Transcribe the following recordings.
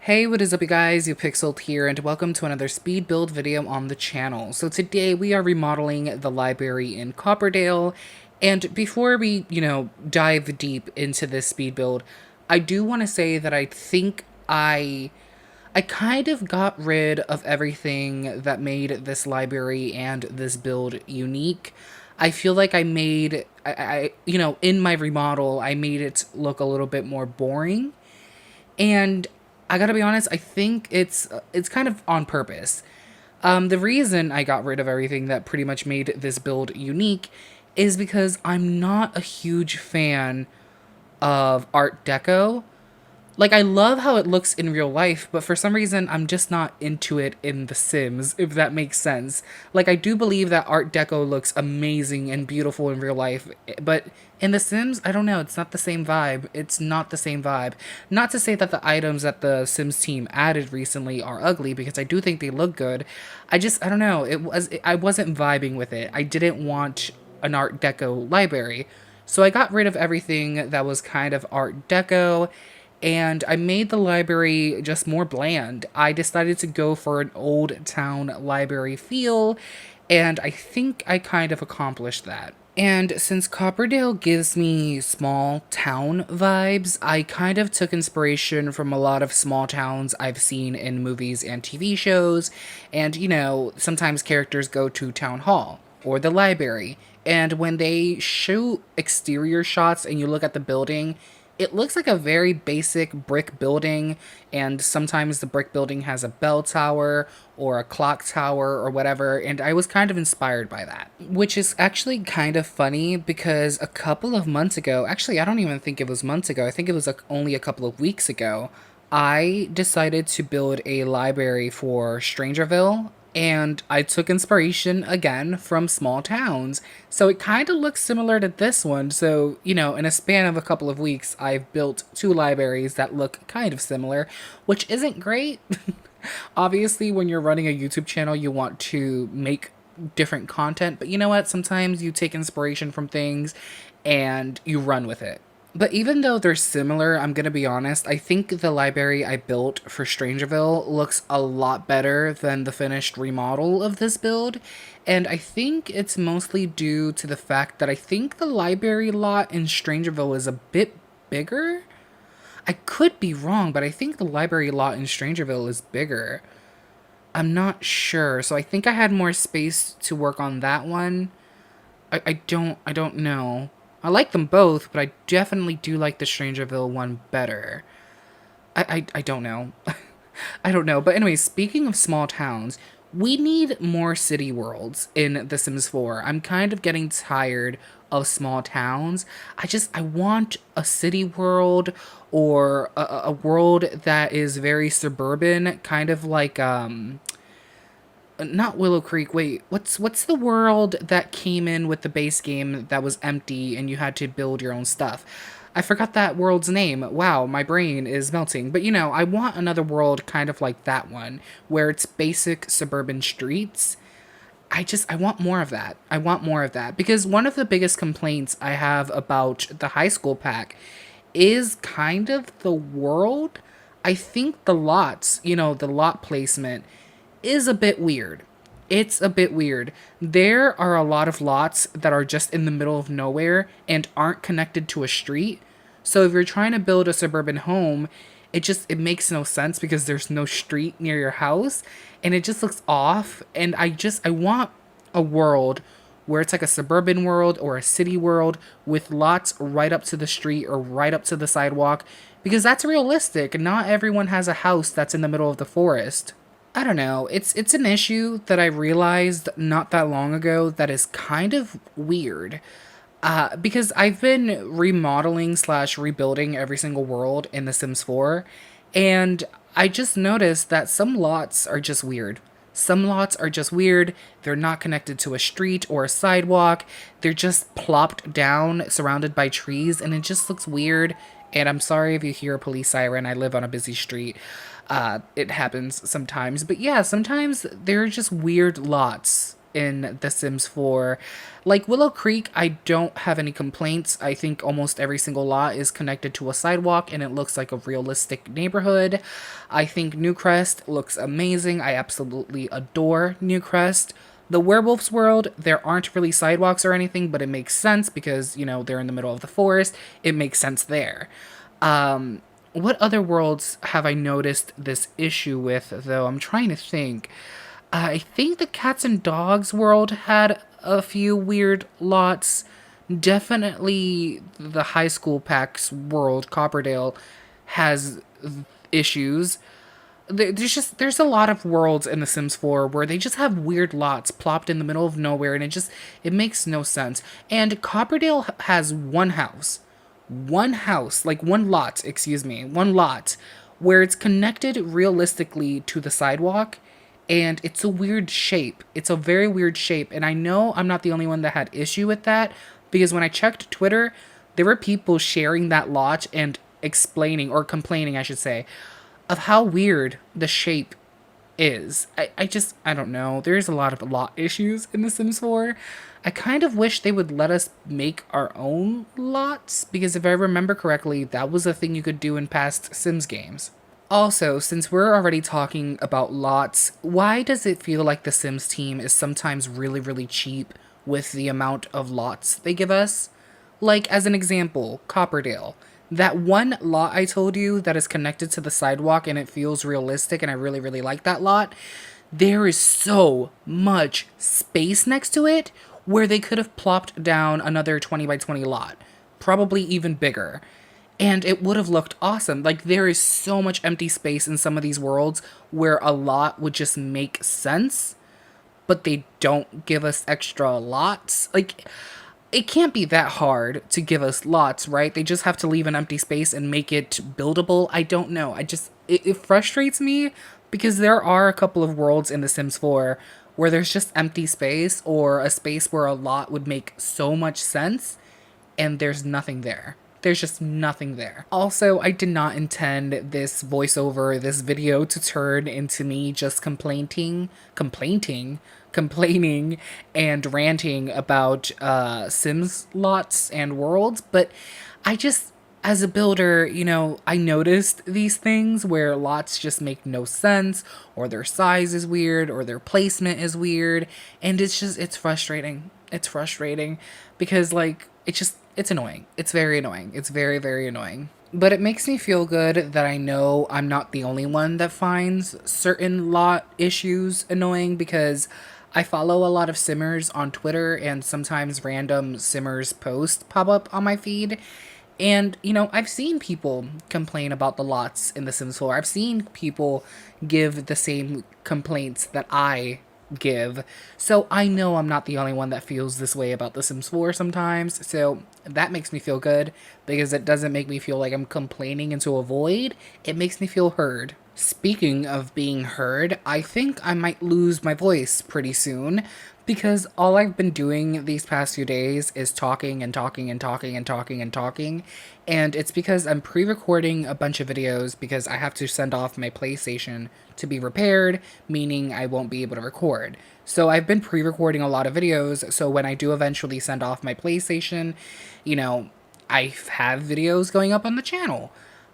Hey, what is up you guys, you Pixeled here, and welcome to another speed build video on the channel. So today we are remodeling the library in Copperdale, and before we, dive deep into this speed build, I do want to say that I think I kind of got rid of everything that made this library and this build unique. I feel like in my remodel, I made it look a little bit more boring, and I gotta be honest, I think it's kind of on purpose. The reason I got rid of everything that pretty much made this build unique is because I'm not a huge fan of Art Deco. Like, I love how it looks in real life, but for some reason, I'm just not into it in The Sims, if that makes sense. Like, I do believe that Art Deco looks amazing and beautiful in real life, but in The Sims, I don't know, it's not the same vibe. It's not the same vibe. Not to say that the items that the Sims team added recently are ugly, because I do think they look good. I don't know, I wasn't vibing with it. I didn't want an Art Deco library. So I got rid of everything that was kind of Art Deco, and I made the library just more bland. I decided to go for an old town library feel, and I think I kind of accomplished that. And since Copperdale gives me small town vibes, I kind of took inspiration from a lot of small towns I've seen in movies and TV shows. And, sometimes characters go to town hall or the library. And when they show exterior shots and you look at the building, it looks like a very basic brick building, and sometimes the brick building has a bell tower or a clock tower or whatever, and I was kind of inspired by that. Which is actually kind of funny because a couple of months ago, actually, I don't even think it was months ago, I think it was only a couple of weeks ago, I decided to build a library for Strangerville, and I took inspiration again from small towns. So it kind of looks similar to this one. So, in a span of a couple of weeks, I've built two libraries that look kind of similar, which isn't great. Obviously, when you're running a YouTube channel, you want to make different content, but you know what? Sometimes you take inspiration from things and you run with it. But even though they're similar, I'm gonna be honest, I think the library I built for Strangerville looks a lot better than the finished remodel of this build, and I think it's mostly due to the fact that I think the library lot in Strangerville is a bit bigger. I could be wrong, but I think the library lot in Strangerville is bigger. I'm not sure, so I think I had more space to work on that one. I don't know. I like them both, but I definitely do like the Strangerville one better. I don't know. I don't know. But anyway, speaking of small towns, we need more city worlds in The Sims 4. I'm kind of getting tired of small towns. I want a city world, or a world that is very suburban, kind of like not Willow Creek. Wait, what's the world that came in with the base game that was empty and you had to build your own stuff? I forgot that world's name. Wow, my brain is melting. But I want another world kind of like that one, where it's basic suburban streets. I want more of that. I want more of that, because one of the biggest complaints I have about the high school pack is kind of the world. I think the lots, the lot placement is a bit weird. It's a bit weird. There are a lot of lots that are just in the middle of nowhere and aren't connected to a street. So if you're trying to build a suburban home, it makes no sense because there's no street near your house, and it just looks off. And I want a world where it's like a suburban world or a city world with lots right up to the street or right up to the sidewalk, because that's realistic. Not everyone has a house that's in the middle of the forest. I don't know. It's an issue that I realized not that long ago that is kind of weird. Because I've been remodeling slash rebuilding every single world in The Sims 4, and I just noticed that some lots are just weird. Some lots are just weird. They're not connected to a street or a sidewalk. They're just plopped down, surrounded by trees, and it just looks weird. And I'm sorry if you hear a police siren. I live on a busy street. It happens sometimes. But yeah, sometimes they're just weird lots. in The Sims 4. Like Willow Creek, I don't have any complaints. I think almost every single lot is connected to a sidewalk and it looks like a realistic neighborhood. I think Newcrest looks amazing. I absolutely adore Newcrest. The Werewolf's World, there aren't really sidewalks or anything, but it makes sense because, you know, they're in the middle of the forest. It makes sense there. What other worlds have I noticed this issue with, though? I'm trying to think. I think the Cats and Dogs world had a few weird lots. Definitely the High School Packs world, Copperdale, has issues. There's a lot of worlds in The Sims 4 where they just have weird lots plopped in the middle of nowhere, and it makes no sense. And Copperdale has one house, like one lot, where it's connected realistically to the sidewalk, and it's a weird shape. It's a very weird shape, and I know I'm not the only one that had issue with that, because when I checked Twitter, there were people sharing that lot and explaining, or complaining, I should say, of how weird the shape is. I don't know. There's a lot of lot issues in The Sims 4. I kind of wish they would let us make our own lots, because if I remember correctly, that was a thing you could do in past Sims games. Also, since we're already talking about lots, why does it feel like the Sims team is sometimes really, really cheap with the amount of lots they give us? Like, as an example, Copperdale. That one lot I told you that is connected to the sidewalk and it feels realistic and I really, really like that lot. There is so much space next to it where they could have plopped down another 20 by 20 lot. Probably even bigger. And it would have looked awesome. Like, there is so much empty space in some of these worlds where a lot would just make sense, but they don't give us extra lots. Like, it can't be that hard to give us lots, right? They just have to leave an empty space and make it buildable. I don't know. It frustrates me because there are a couple of worlds in The Sims 4 where there's just empty space, or a space where a lot would make so much sense, and there's nothing there. There's just nothing there. Also, I did not intend this voiceover, this video, to turn into me just complaining, and ranting about Sims lots and worlds, but I just, as a builder, you know, I noticed these things where lots just make no sense, or their size is weird, or their placement is weird, and it's frustrating. It's frustrating because, like, it's annoying. It's very annoying. It's very, very annoying. But it makes me feel good that I know I'm not the only one that finds certain lot issues annoying, because I follow a lot of Simmers on Twitter, and sometimes random Simmers posts pop up on my feed. And, you know, I've seen people complain about the lots in The Sims 4. I've seen people give the same complaints that I give. So I know I'm not the only one that feels this way about The Sims 4 sometimes. So that makes me feel good, because it doesn't make me feel like I'm complaining into a void. It makes me feel heard. Speaking of being heard, I think I might lose my voice pretty soon, because all I've been doing these past few days is talking and talking and talking and talking and talking, and it's because I'm pre-recording a bunch of videos because I have to send off my PlayStation to be repaired, meaning I won't be able to record. So I've been pre-recording a lot of videos, so when I do eventually send off my PlayStation, you know, I have videos going up on the channel.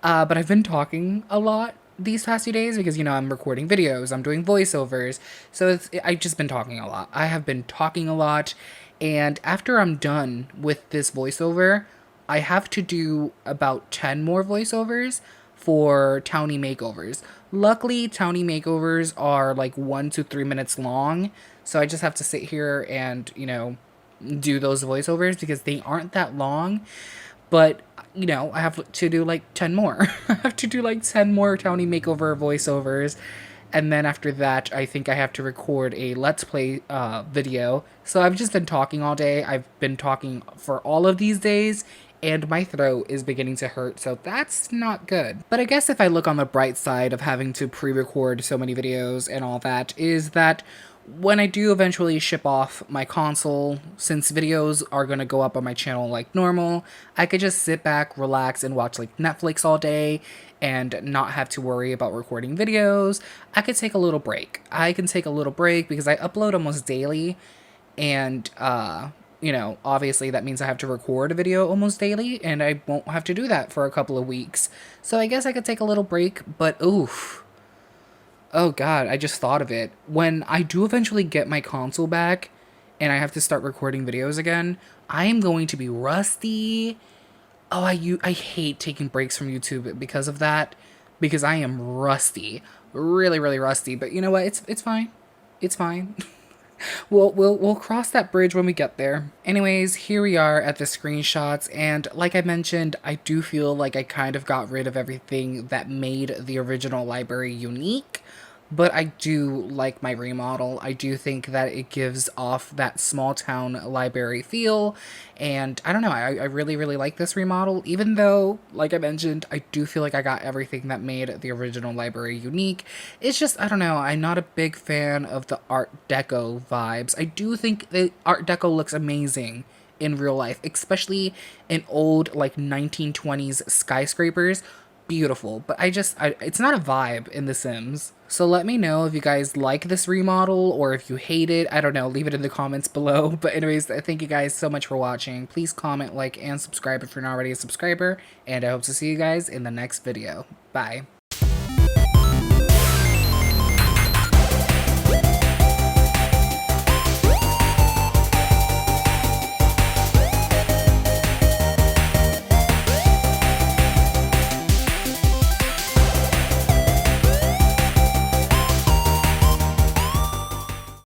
But I've been talking a lot these past few days because, you know, I'm recording videos, I'm doing voiceovers, so I've just been talking a lot. I have been talking a lot, and after I'm done with this voiceover, I have to do about 10 more voiceovers for townie makeovers. Luckily, townie makeovers are like 1 to 3 minutes long, so I just have to sit here and, you know, do those voiceovers because they aren't that long. But, you know, I have to do like 10 more. I have to do like 10 more townie makeover voiceovers. And then after that, I think I have to record a Let's Play video. So I've just been talking all day. I've been talking for all of these days, and my throat is beginning to hurt, so that's not good. But I guess if I look on the bright side of having to pre-record so many videos and all that, is that when I do eventually ship off my console, since videos are going to go up on my channel like normal, I could just sit back, relax, and watch like Netflix all day and not have to worry about recording videos. I could take a little break. I can take a little break because I upload almost daily, and obviously that means I have to record a video almost daily, and I won't have to do that for a couple of weeks. So I guess I could take a little break, but oof. Oh god, I just thought of it. When I do eventually get my console back and I have to start recording videos again, I am going to be rusty. Oh, I hate taking breaks from YouTube because of that, because I am rusty. Really, really rusty. But you know what? It's fine. It's fine. We'll cross that bridge when we get there. Anyways, here we are at the screenshots, and like I mentioned, I do feel like I kind of got rid of everything that made the original library unique. But I do like my remodel. I do think that it gives off that small town library feel. And I don't know, I really, really like this remodel. Even though, like I mentioned, I do feel like I got everything that made the original library unique. It's just, I don't know, I'm not a big fan of the Art Deco vibes. I do think the Art Deco looks amazing in real life, especially in old, like, 1920s skyscrapers. Beautiful, but it's not a vibe in The Sims. So let me know if you guys like this remodel or if you hate it. I don't know, leave it in the comments below. But anyways, thank you guys so much for watching. Please comment, like, and subscribe if you're not already a subscriber, and I hope to see you guys in the next video. Bye.